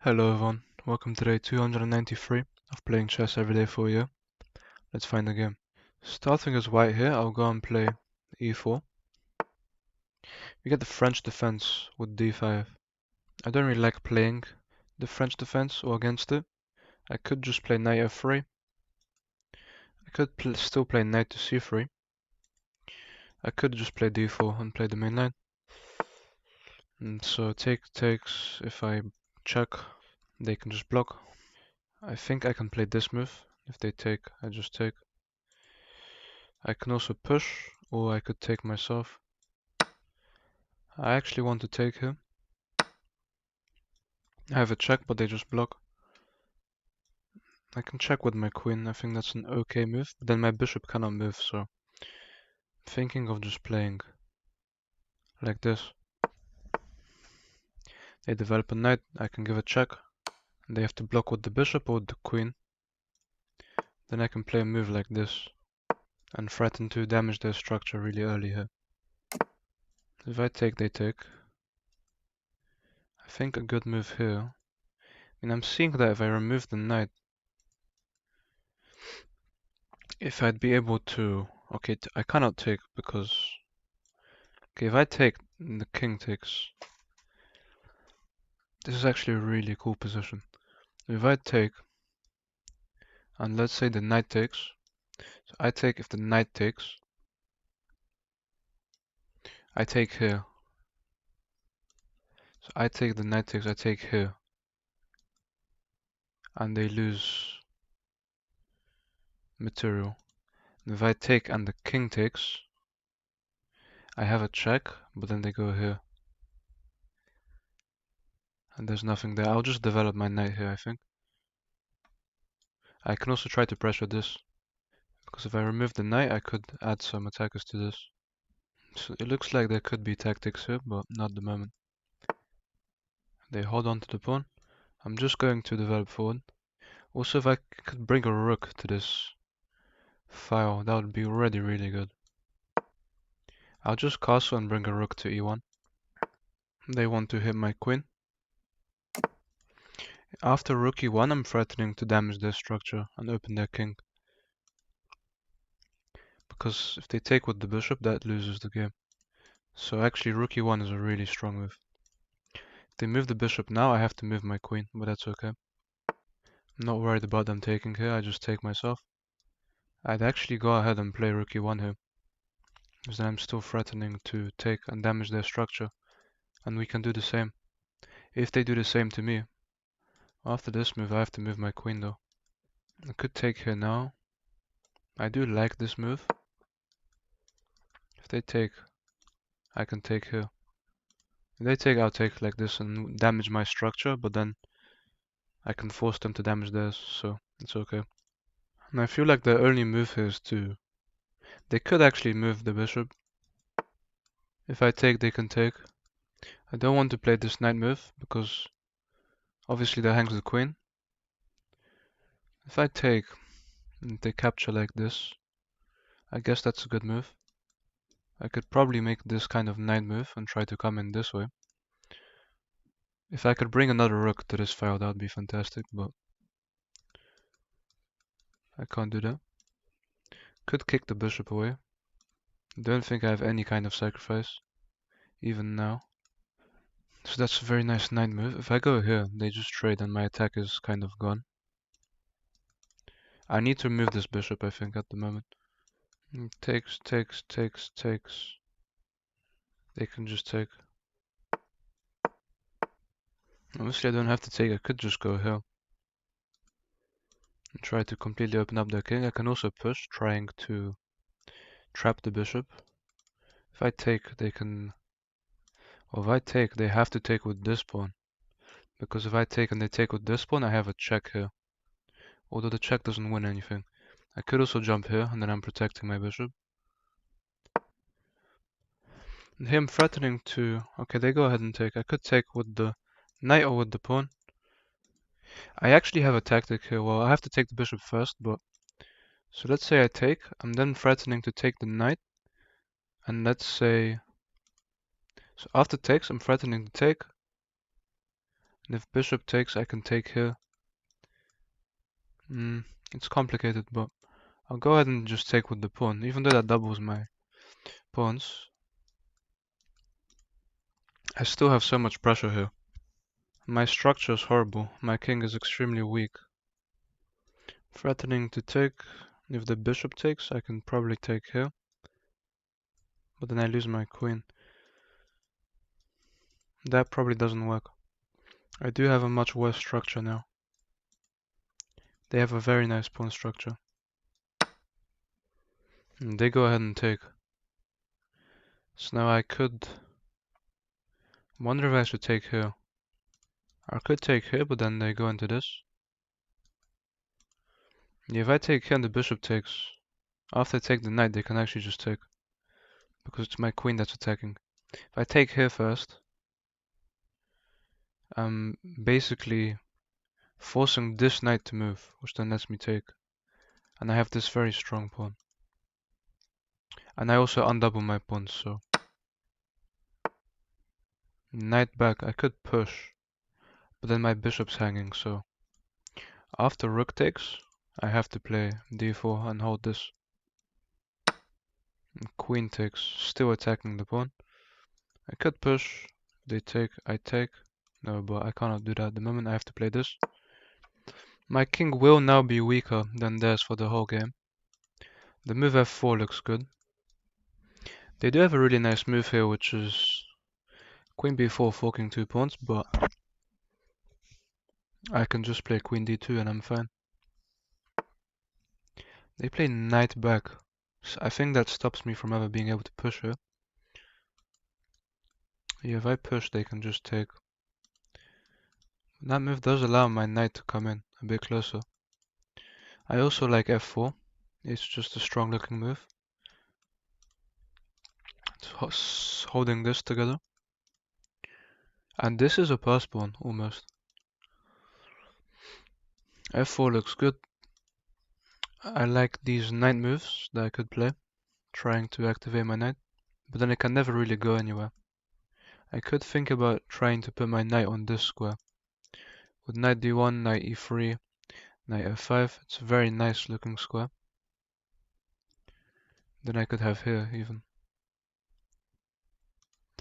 Hello everyone, welcome to day 293 of playing chess every day for you. Let's find the game. Starting as white here, I'll go and play e4. We get the French defense with d5. I don't really like playing the French defense or against it. I could just play knight f3. I could still play knight to c3. I could just play d4 and play the main line. And so take takes, if I check, they can just block. I think I can play this move. If they take, I just take. I can also push, or I could take myself. I actually want to take here. I have a check, but they just block. I can check with my queen. I think that's an okay move, but then my bishop cannot move, so I'm thinking of just playing like this. They develop a knight, I can give a check. They have to block with the bishop or with the queen. Then I can play a move like this and threaten to damage their structure really early here. If I take, they take. I think a good move here. I mean, I'm seeing that if I remove the knight, if I'd be able to... Okay, I cannot take because... Okay, if I take, the king takes. This is actually a really cool position. If I take, and let's say the knight takes, so I take if the knight takes, I take here. So I take the knight takes, I take here. And they lose material. And if I take and the king takes, I have a check, but then they go here. And there's nothing there. I'll just develop my knight here, I think. I can also try to pressure this. Because if I remove the knight, I could add some attackers to this. So it looks like there could be tactics here, but not at the moment. They hold on to the pawn. I'm just going to develop forward. Also, if I could bring a rook to this file, that would be already really good. I'll just castle and bring a rook to e1. They want to hit my queen. After rook e1, I'm threatening to damage their structure and open their king. Because if they take with the bishop, that loses the game. So actually, rook e1 is a really strong move. If they move the bishop now, I have to move my queen, but that's okay. I'm not worried about them taking here, I just take myself. I'd actually go ahead and play rook e1 here. Because then I'm still threatening to take and damage their structure. And we can do the same. If they do the same to me. After this move, I have to move my queen though. I could take here now. I do like this move. If they take, I can take here. If they take, I'll take like this and damage my structure, but then I can force them to damage theirs, so it's okay. And I feel like their only move here is to... They could actually move the bishop. If I take, they can take. I don't want to play this knight move, because obviously there hangs the queen. If I take, and they capture like this, I guess that's a good move. I could probably make this kind of knight move and try to come in this way. If I could bring another rook to this file, that would be fantastic, but I can't do that. Could kick the bishop away. Don't think I have any kind of sacrifice, even now. So that's a very nice knight move. If I go here, they just trade and my attack is kind of gone. I need to move this bishop, I think, at the moment. Takes, takes, takes, takes. They can just take. Obviously I don't have to take, I could just go here. And try to completely open up their king. I can also push, trying to trap the bishop. If I take, they can... Well, if I take, they have to take with this pawn. Because if I take and they take with this pawn, I have a check here. Although the check doesn't win anything. I could also jump here, and then I'm protecting my bishop. And him threatening to... Okay, they go ahead and take. I could take with the knight or with the pawn. I actually have a tactic here. Well, I have to take the bishop first, but... So let's say I take. I'm then threatening to take the knight. And let's say... So after takes, I'm threatening to take. And if bishop takes, I can take here. It's complicated, but I'll go ahead and just take with the pawn, even though that doubles my pawns. I still have so much pressure here. My structure is horrible. My king is extremely weak. Threatening to take. If the bishop takes, I can probably take here. But then I lose my queen. That probably doesn't work. I do have a much worse structure now. They have a very nice pawn structure. And they go ahead and take. So now I could wonder if I should take here. I could take here, but then they go into this. Yeah, if I take here and the bishop takes, after I take the knight, they can actually just take. Because it's my queen that's attacking. If I take here first, I'm basically forcing this knight to move, which then lets me take. And I have this very strong pawn. And I also undouble my pawns, so knight back, I could push, but then my bishop's hanging, so after rook takes, I have to play d4 and hold this. And queen takes, still attacking the pawn. I could push, they take, I take. No, but I cannot do that at the moment, I have to play this. My king will now be weaker than theirs for the whole game. The move f4 looks good. They do have a really nice move here, which is queen b4 forking 2 pawns, but I can just play queen d2 and I'm fine. They play knight back. So I think that stops me from ever being able to push her. Yeah, if I push, they can just take. That move does allow my knight to come in a bit closer. I also like f4. It's just a strong looking move. It's holding this together. And this is a pass pawn, almost. f4 looks good. I like these knight moves that I could play, trying to activate my knight. But then I can never really go anywhere. I could think about trying to put my knight on this square. With knight d1, knight e3, knight f5. It's a very nice looking square. Then I could have here even.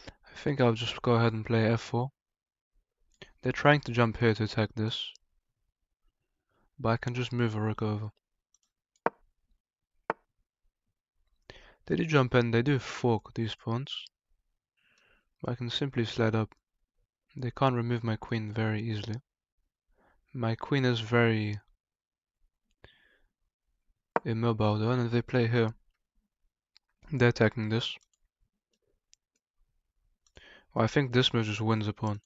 I think I'll just go ahead and play f4. They're trying to jump here to attack this. But I can just move a rook over. They do jump in, they do fork these pawns. But I can simply slide up. They can't remove my queen very easily. My queen is very immobile though, and if they play here, they're attacking this. Well, I think this move just wins a pawn.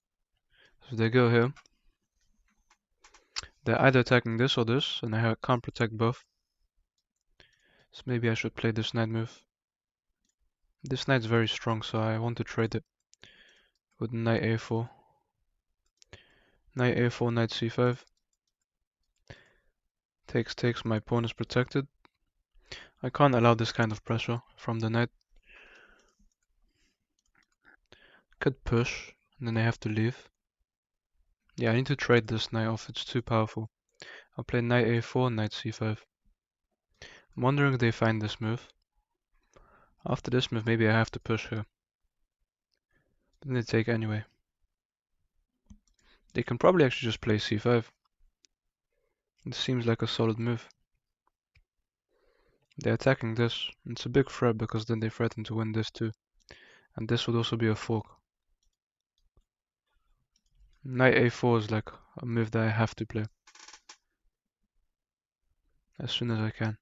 So if they go here, they're either attacking this or this, and I can't protect both. So maybe I should play this knight move. This knight's very strong, so I want to trade it with knight a4. Knight a4, knight c5. Takes, my pawn is protected. I can't allow this kind of pressure from the knight. Could push, and then I have to leave. Yeah, I need to trade this knight off, it's too powerful. I'll play knight a4, knight c5. I'm wondering if they find this move. After this move, maybe I have to push here. But then they take anyway. They can probably actually just play c5. It seems like a solid move. They're attacking this. It's a big threat because then they threaten to win this too. And this would also be a fork. Knight a4 is like a move that I have to play as soon as I can.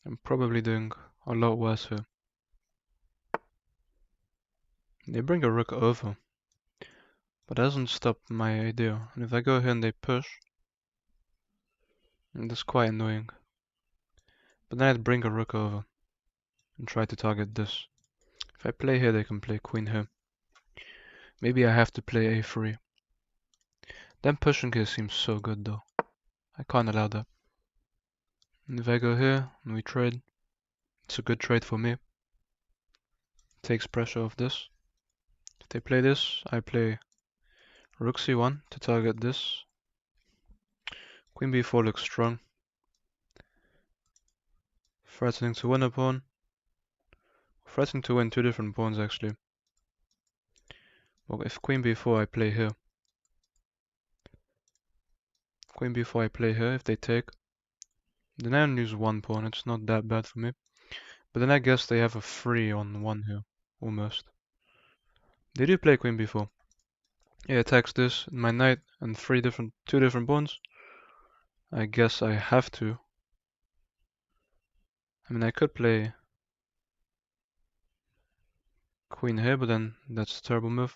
I'm probably doing a lot worse here. They bring a rook over, but that doesn't stop my idea. And if I go here and they push, that's quite annoying. But then I'd bring a rook over and try to target this. If I play here, they can play queen here. Maybe I have to play a3. Them pushing here seems so good though. I can't allow that. And if I go here and we trade, it's a good trade for me. Takes pressure off this. If they play this, I play Rook c1 to target this. Queen b4 looks strong. Threatening to win a pawn. Threatening to win two different pawns actually. Well, if queen b4 I play here. Queen b4 I play here, if they take. Then I only lose one pawn, it's not that bad for me. But then I guess they have a 3 on 1 here, almost. They do play queen b4. He attacks this, my knight, and two different pawns. I guess I have to. I mean, I could play queen here, but then that's a terrible move.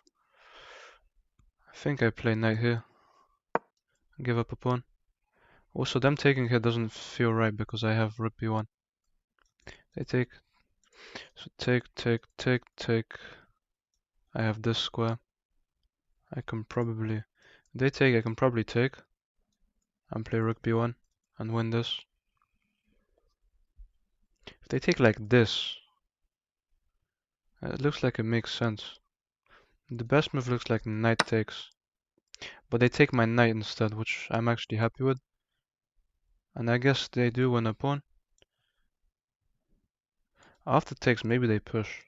I think I play knight here. Give up a pawn. Also, them taking here doesn't feel right because I have rook b1. They take. So take. I have this square. I can probably. They take, I can probably take. And play rook b1 and win this. If they take like this, it looks like it makes sense. The best move looks like knight takes. But they take my knight instead, which I'm actually happy with. And I guess they do win a pawn. After takes, maybe they push.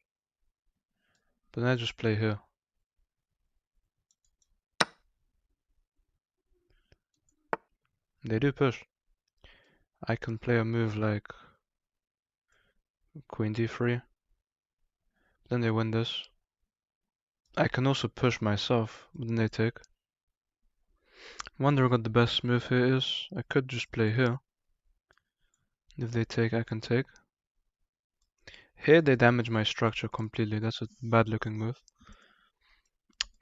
But then I just play here. They do push. I can play a move like queen d3. Then they win this. I can also push myself, but then they take. Wondering what the best move here is. I could just play here. If they take, I can take. Here they damage my structure completely. That's a bad looking move.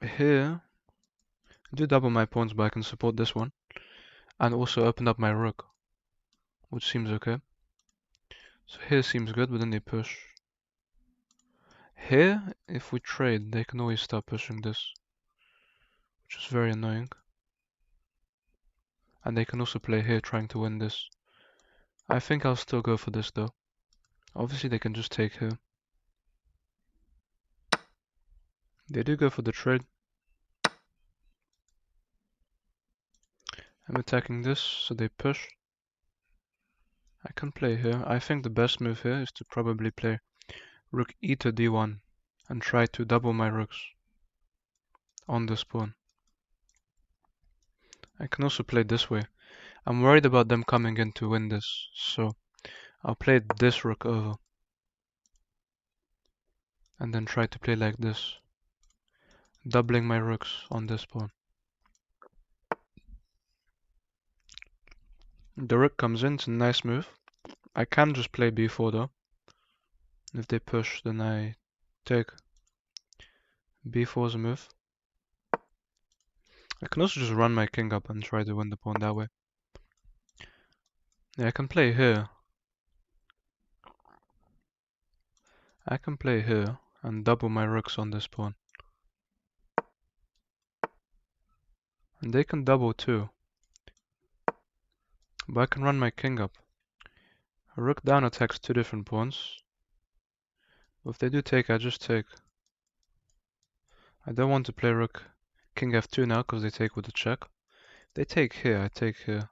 Here, I do double my pawns, but I can support this one. And also open up my rook, which seems okay. So here seems good, but then they push. Here, if we trade, they can always start pushing this, which is very annoying. And they can also play here trying to win this. I think I'll still go for this though. Obviously they can just take here. They do go for the trade. I'm attacking this, so they push. I can play here. I think the best move here is to probably play rook e to d1 and try to double my rooks on this pawn. I can also play this way. I'm worried about them coming in to win this, so I'll play this rook over. And then try to play like this, doubling my rooks on this pawn. The rook comes in, it's a nice move. I can just play b4 though. If they push, then I take. b4 is a move. I can also just run my king up and try to win the pawn that way. Yeah, I can play here. I can play here and double my rooks on this pawn. And they can double too. But I can run my king up. A rook down attacks two different pawns. But if they do take, I just take. I don't want to play rook king f2 now because they take with the check. If they take here, I take here.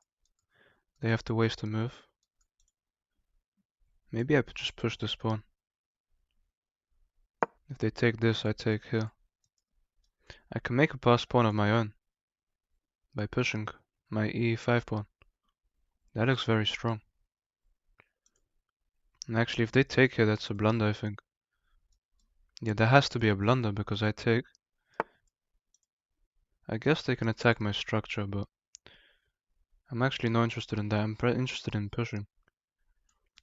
They have to waste a move. Maybe I just push this pawn. If they take this, I take here. I can make a passed pawn of my own by pushing my e5 pawn. That looks very strong. And actually, if they take here, that's a blunder, I think. Yeah, there has to be a blunder because I take. I guess they can attack my structure, but I'm actually not interested in that. I'm interested in pushing.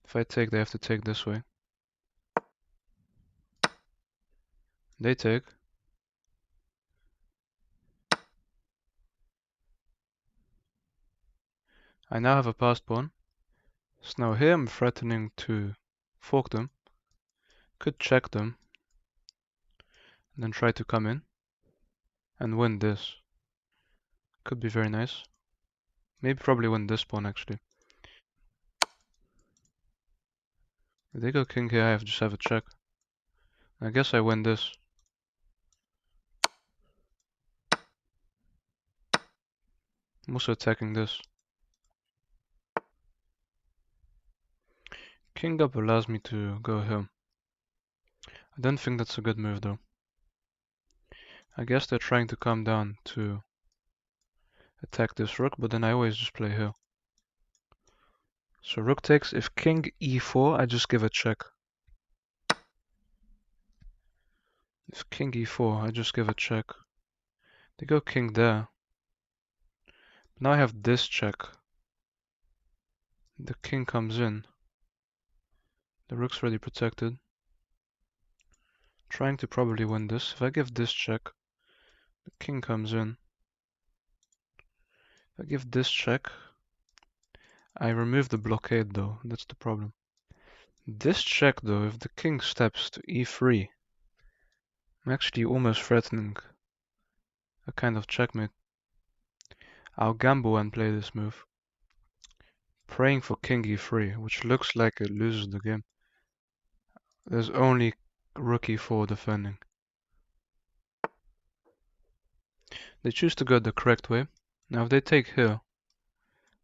If I take, they have to take this way. They take. I now have a passed pawn. So now here I'm threatening to fork them. Could check them. And then try to come in. And win this. Could be very nice. Maybe probably win this pawn actually. If they go king here, I just have a check. I guess I win this. I'm also attacking this. King up allows me to go here. I don't think that's a good move though. I guess they're trying to come down to attack this rook, but then I always just play here. So rook takes. If king e4, I just give a check. If king e4, I just give a check. They go king there. Now I have this check. The king comes in. The rook's already protected. Trying to probably win this. If I give this check, the king comes in. If I give this check, I remove the blockade though. That's the problem. This check though, if the king steps to e3, I'm actually almost threatening a kind of checkmate. I'll gamble and play this move. Praying for king e3, which looks like it loses the game. There's only rook e4 defending. They choose to go the correct way. Now if they take here,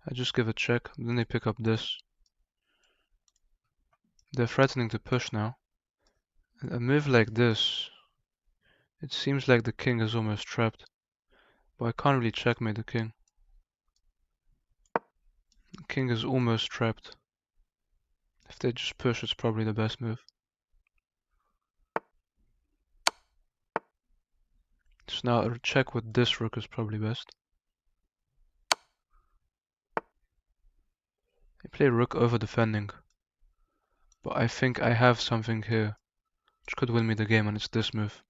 I just give a check, then they pick up this. They're threatening to push now. A move like this, it seems like the king is almost trapped. But I can't really checkmate the king. The king is almost trapped. If they just push, it's probably the best move. So now a check with this rook is probably best. They play rook over defending. But I think I have something here which could win me the game, and it's this move.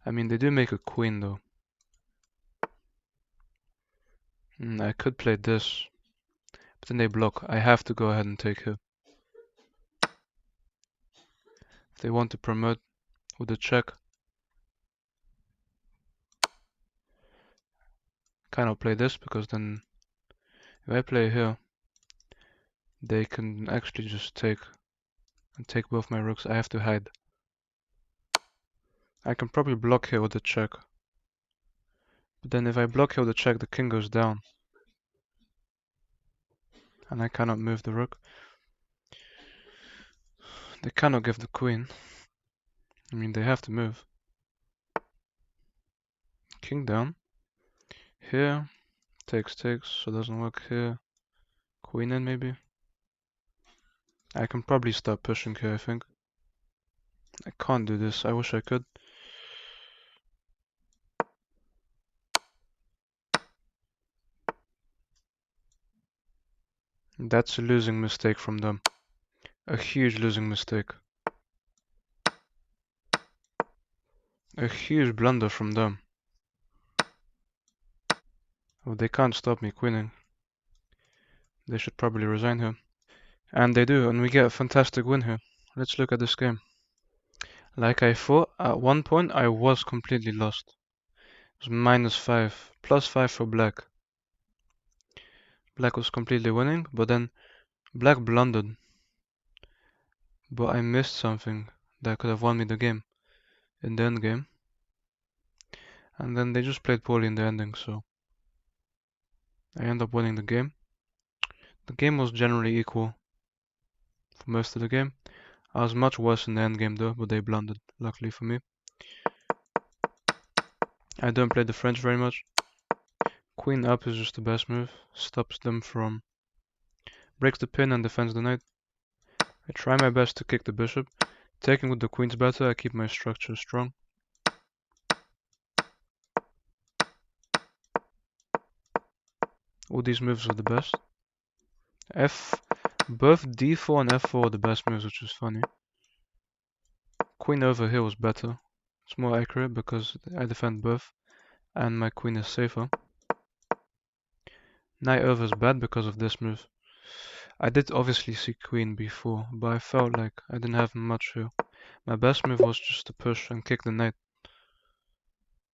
I mean, they do make a queen though. I could play this, but then they block. I have to go ahead and take here. If they want to promote with a check, cannot play this because then if I play here, they can actually just take and take both my rooks. I have to hide. I can probably block here with a check. But then if I block here with a check, the king goes down. And I cannot move the rook. They cannot give the queen. I mean, they have to move. King down. Here. Takes, so doesn't work here. Queen in maybe. I can probably start pushing here, I think. I can't do this. I wish I could. That's a losing mistake from them. A huge losing mistake. A huge blunder from them. Oh, they can't stop me queening. They should probably resign here. And they do, and we get a fantastic win here. Let's look at this game. Like I thought, at one point I was completely lost. It was -5, +5 for black. Black was completely winning, but then black blundered. But I missed something that could have won me the game in the end game. And then they just played poorly in the ending, so I end up winning the game. The game was generally equal for most of the game. I was much worse in the end game though, but they blundered, luckily for me. I don't play the French very much. Queen up is just the best move. Stops them from... breaks the pin and defends the knight. I try my best to kick the bishop. Taking with the queen's better, I keep my structure strong. All these moves are the best. Both d4 and f4 are the best moves, which is funny. Queen over here was better. It's more accurate because I defend both and my queen is safer. Knight over is bad because of this move. I did obviously see queen before, but I felt like I didn't have much here. My best move was just to push and kick the knight.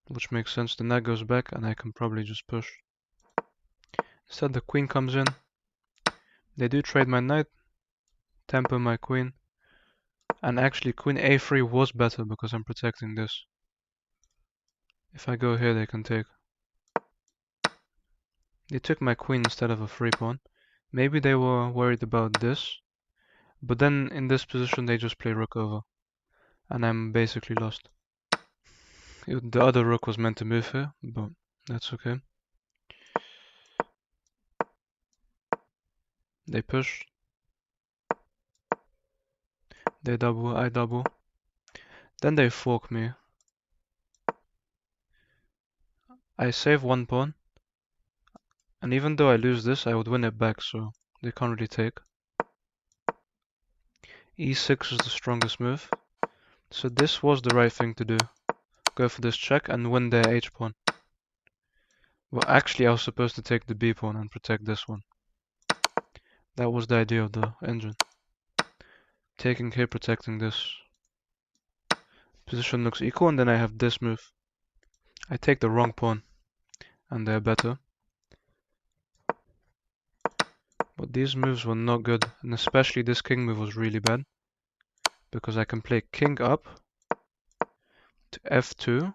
Which makes sense, the knight goes back and I can probably just push. Instead the queen comes in. They do trade my knight, temper my queen. And actually queen a3 was better because I'm protecting this. If I go here they can take. They took my queen instead of a free pawn. Maybe they were worried about this, but then in this position they just play rook over, and I'm basically lost. The other rook was meant to move here, but that's okay. They push. They double, I double. Then they fork me. I save one pawn. And even though I lose this, I would win it back, so they can't really take. E6 is the strongest move. So this was the right thing to do. Go for this check and win their H pawn. Well, actually I was supposed to take the B pawn and protect this one. That was the idea of the engine. Taking here, protecting this. Position looks equal, and then I have this move. I take the wrong pawn, and they're better. But these moves were not good, and especially this king move was really bad. Because I can play king up to f2.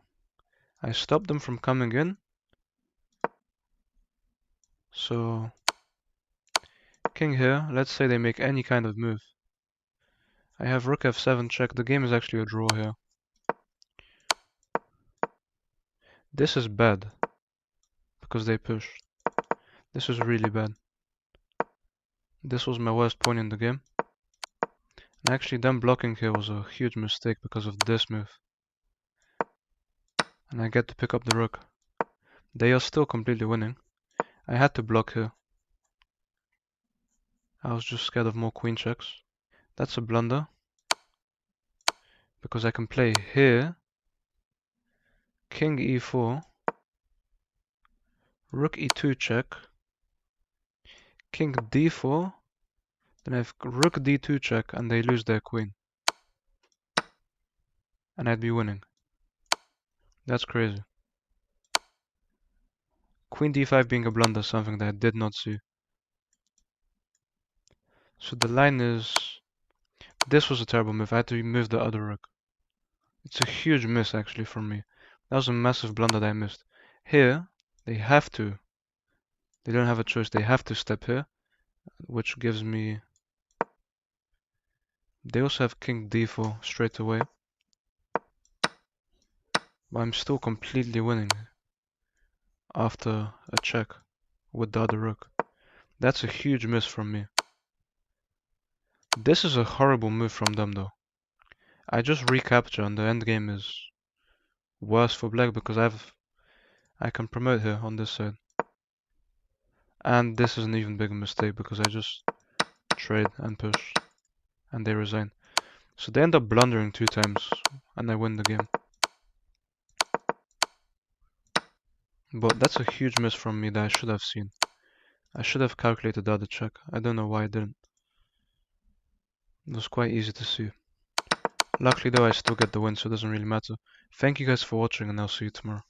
I stop them from coming in. So king here, let's say they make any kind of move. I have rook f7 check. The game is actually a draw here. This is bad because they push. This is really bad. This was my worst point in the game. And actually them blocking here was a huge mistake because of this move. And I get to pick up the rook. They are still completely winning. I had to block here. I was just scared of more queen checks. That's a blunder. Because I can play here. King e4. Rook e2 check. King d4. Then I have rook d2 check and they lose their queen. And I'd be winning. That's crazy. Queen d5 being a blunder, something that I did not see. So the line is... This was a terrible move. I had to move the other rook. It's a huge miss actually from me. That was a massive blunder that I missed. Here, they have to. They don't have a choice. They have to step here. Which gives me... They also have king d4 straight away. But I'm still completely winning. After a check with the other rook. That's a huge miss from me. This is a horrible move from them though. I just recapture and the endgame is worse for black because I can promote here on this side. And this is an even bigger mistake because I just trade and push and they resign. So they end up blundering 2 times and I win the game. But that's a huge miss from me that I should have seen. I should have calculated the other check. I don't know why I didn't. It was quite easy to see. Luckily though I still get the win, so it doesn't really matter. Thank you guys for watching and I'll see you tomorrow.